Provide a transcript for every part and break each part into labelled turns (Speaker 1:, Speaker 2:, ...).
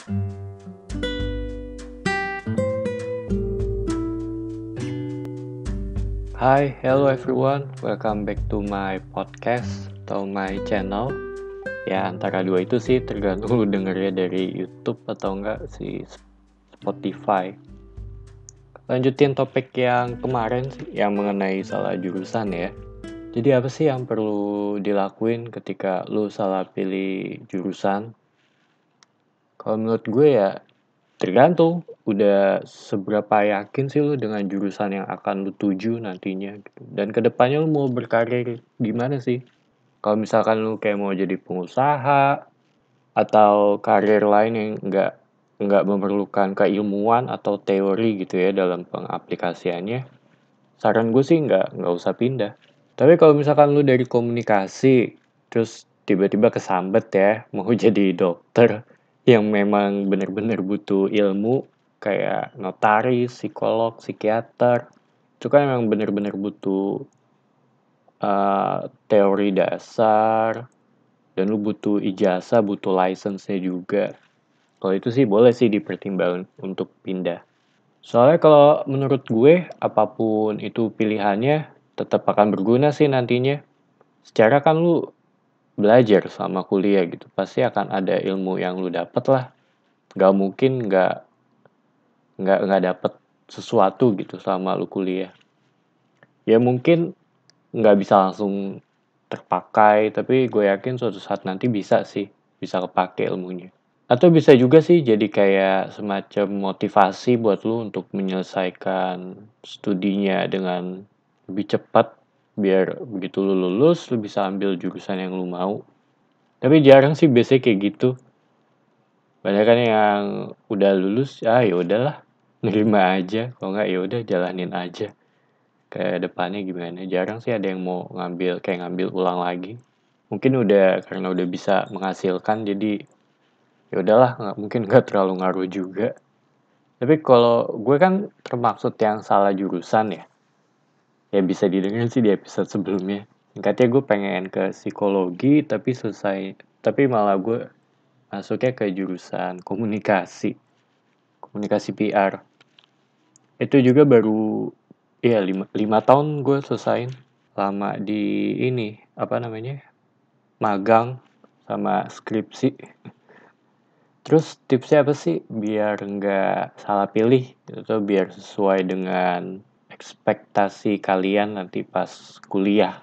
Speaker 1: Hi, hello everyone. Welcome back to my podcast atau my channel. Ya, antara dua itu sih tergantung lu dengernya dari YouTube atau enggak si Spotify. Lanjutin topik yang kemarin sih, yang mengenai salah jurusan ya. Jadi apa sih yang perlu dilakuin ketika lu salah pilih jurusan? Kalau menurut gue ya tergantung udah seberapa yakin sih lu dengan jurusan yang akan lu tuju nantinya gitu. Dan kedepannya lu mau berkarir gimana sih? Kalau misalkan lu kayak mau jadi pengusaha atau karir lain yang nggak memerlukan keilmuan atau teori gitu ya dalam pengaplikasiannya, saran gue sih nggak usah pindah. Tapi kalau misalkan lu dari komunikasi, terus tiba-tiba kesambet ya, mau jadi dokter yang memang bener-bener butuh ilmu, kayak notaris, psikolog, psikiater, itu kan memang bener-bener butuh teori dasar, dan lu butuh ijazah, butuh license-nya juga. Kalau itu sih boleh sih dipertimbangkan untuk pindah. Soalnya kalau menurut gue, apapun itu pilihannya, tetap akan berguna sih nantinya. Secara kan lu belajar sama kuliah gitu, pasti akan ada ilmu yang lu dapet lah. Gak mungkin nggak dapet sesuatu gitu sama lu kuliah. Ya mungkin nggak bisa langsung terpakai, tapi gue yakin suatu saat nanti bisa sih, bisa kepake ilmunya. Atau bisa juga sih jadi kayak semacam motivasi buat lu untuk menyelesaikan studinya dengan lebih cepat, biar begitu lu lulus, lu bisa ambil jurusan yang lu mau. Tapi jarang sih biasanya kayak gitu. Banyak kan yang udah lulus, ya udahlah, nerima aja. Kalau nggak ya udah jalanin aja. Kayak depannya gimana? Jarang sih ada yang mau ngambil ulang lagi. Mungkin udah karena udah bisa menghasilkan, jadi ya udahlah, mungkin nggak terlalu ngaruh juga. Tapi kalau gue kan termaksud yang salah jurusan ya. Ya bisa didengar sih di episode sebelumnya. Singkatnya gue pengen ke psikologi tapi malah gue masuknya ke jurusan komunikasi PR. Itu juga baru ya 5 tahun gue selesain. Lama di ini apa namanya, magang sama skripsi. Terus tipsnya apa sih biar nggak salah pilih atau biar sesuai dengan ekspektasi kalian nanti pas kuliah?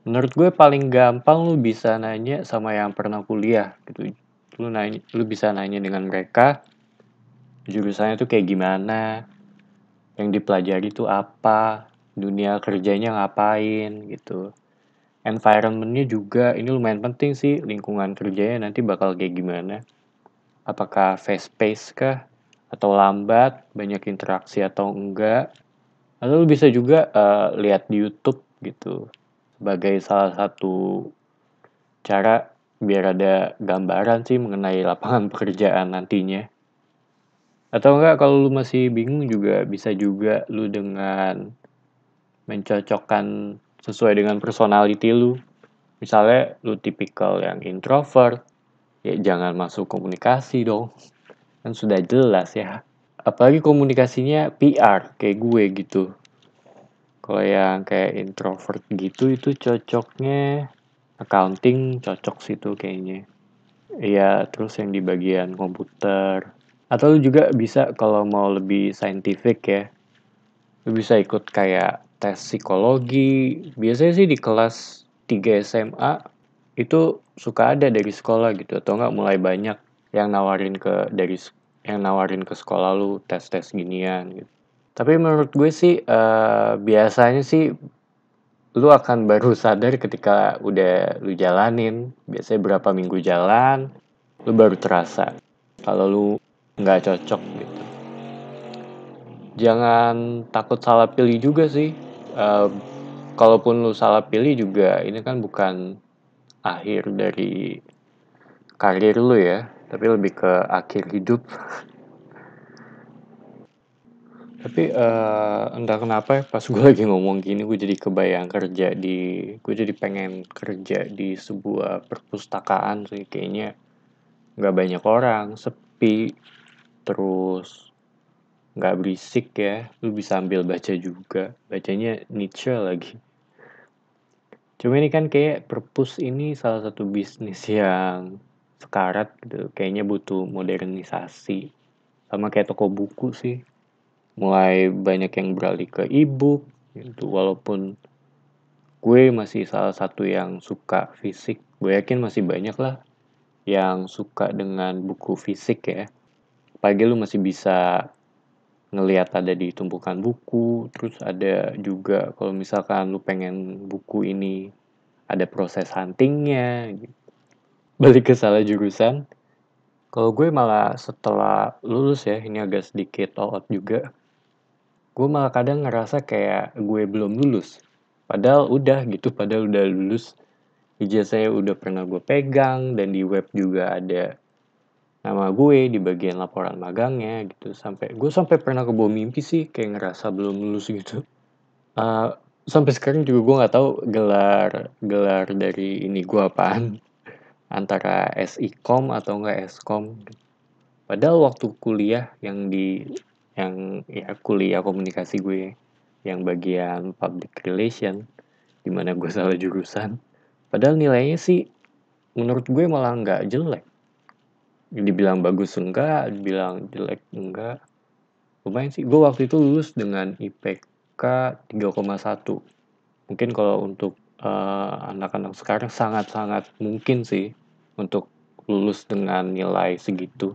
Speaker 1: Menurut gue paling gampang lu bisa nanya sama yang pernah kuliah gitu. Lu bisa nanya dengan mereka jurusannya tuh kayak gimana, yang dipelajari tuh apa, dunia kerjanya ngapain gitu. Environmentnya juga ini lumayan penting sih, lingkungan kerjanya nanti bakal kayak gimana. Apakah fast pace kah? Atau lambat, banyak interaksi atau enggak? Atau lu bisa juga lihat di YouTube gitu sebagai salah satu cara biar ada gambaran sih mengenai lapangan pekerjaan nantinya. Atau enggak kalau lu masih bingung juga bisa juga lu dengan mencocokkan sesuai dengan personality lu. Misalnya lu tipikal yang introvert, ya jangan masuk komunikasi dong. Kan sudah jelas ya. Apalagi komunikasinya PR kayak gue gitu. Kalau yang kayak introvert gitu itu cocoknya accounting, cocok situ kayaknya. Iya, terus yang di bagian komputer. Atau lu juga bisa kalau mau lebih scientific ya, lu bisa ikut kayak tes psikologi. Biasanya sih di kelas 3 SMA itu suka ada dari sekolah gitu, atau enggak mulai banyak yang nawarin ke sekolah lu tes-tes ginian gitu. Tapi menurut gue sih biasanya sih lu akan baru sadar ketika udah lu jalanin. Biasanya berapa minggu jalan, lu baru terasa kalau lu nggak cocok gitu. Jangan takut salah pilih juga sih. Eh, Kalaupun lu salah pilih juga, ini kan bukan akhir dari karir lu ya, tapi lebih ke akhir hidup. Tapi entah kenapa ya, pas gue lagi ngomong gini, gue jadi pengen kerja di sebuah perpustakaan sih kayaknya. nggak banyak orang, sepi, terus nggak berisik ya, lu bisa ambil baca juga, bacanya Nietzsche lagi. Cuma ini kan kayak perpus ini salah satu bisnis yang sekarat gitu, kayaknya butuh modernisasi. Sama kayak toko buku sih, mulai banyak yang beralih ke e-book gitu, walaupun gue masih salah satu yang suka fisik, gue yakin masih banyak lah yang suka dengan buku fisik ya. Pagi lu masih bisa ngelihat ada di tumpukan buku, terus ada juga kalau misalkan lu pengen buku ini ada proses huntingnya gitu. Balik ke salah jurusan, kalau gue malah setelah lulus ya, ini agak sedikit all out juga, gue malah kadang ngerasa kayak gue belum lulus. Padahal udah gitu, padahal udah lulus. Ijazahnya udah pernah gue pegang, dan di web juga ada nama gue di bagian laporan magangnya gitu. Sampai pernah kebawa mimpi sih, kayak ngerasa belum lulus gitu. Uh, Sampai sekarang juga gue nggak tahu gelar dari ini gue apaan, antara SIKOM atau enggak SKOM. Padahal waktu kuliah yang ya kuliah komunikasi gue yang bagian public relation, di mana gue salah jurusan. Padahal nilainya sih menurut gue malah nggak jelek. Dibilang bagus enggak, dibilang jelek enggak. Lumayan sih. Gue waktu itu lulus dengan IPK 3,1. Mungkin kalau untuk anak-anak sekarang sangat-sangat mungkin sih untuk lulus dengan nilai segitu.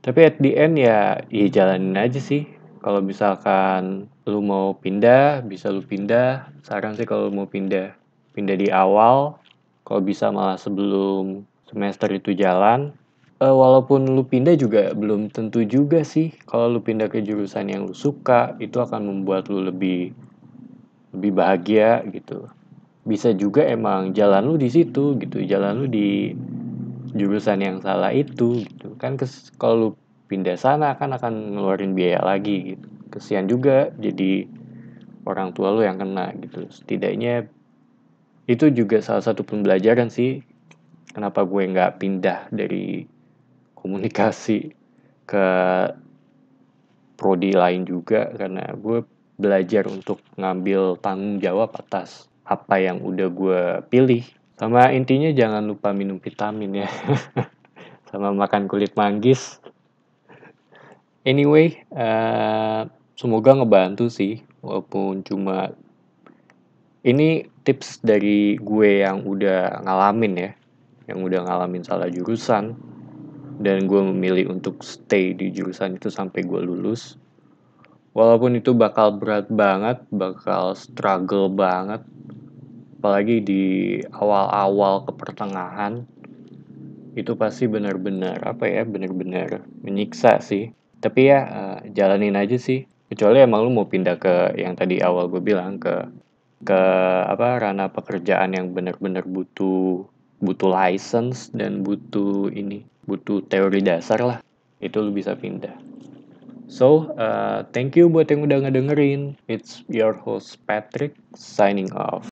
Speaker 1: Tapi at the end ya jalanin aja sih. Kalau misalkan lu mau pindah, bisa lu pindah. Saran sih kalau mau pindah di awal. Kalau bisa malah sebelum semester itu jalan. Walaupun lu pindah juga belum tentu juga sih. Kalau lu pindah ke jurusan yang lu suka, itu akan membuat lu lebih bahagia gitu. Bisa juga emang jalan lu di situ gitu. Jalan lu di jurusan yang salah itu gitu kan, kalau lu pindah sana kan akan ngeluarin biaya lagi gitu. Kesian juga jadi orang tua lu yang kena gitu. Setidaknya itu juga salah satu pembelajaran sih kenapa gue nggak pindah dari komunikasi ke prodi lain juga, karena gue belajar untuk ngambil tanggung jawab atas apa yang udah gue pilih. Sama intinya jangan lupa minum vitamin ya. Sama makan kulit manggis. Anyway, semoga ngebantu sih, walaupun cuma ini tips dari gue yang udah ngalamin ya, yang udah ngalamin salah jurusan, dan gue memilih untuk stay di jurusan itu sampai gue lulus. Walaupun itu bakal berat banget, bakal struggle banget, apalagi di awal-awal ke pertengahan, itu pasti benar-benar benar-benar menyiksa sih. Tapi ya jalanin aja sih. Kecuali emang lu mau pindah ke yang tadi awal gue bilang, ke ranah pekerjaan yang benar-benar butuh license dan butuh teori dasar lah. Itu lu bisa pindah. So, thank you buat yang udah ngedengerin. It's your host Patrick signing off.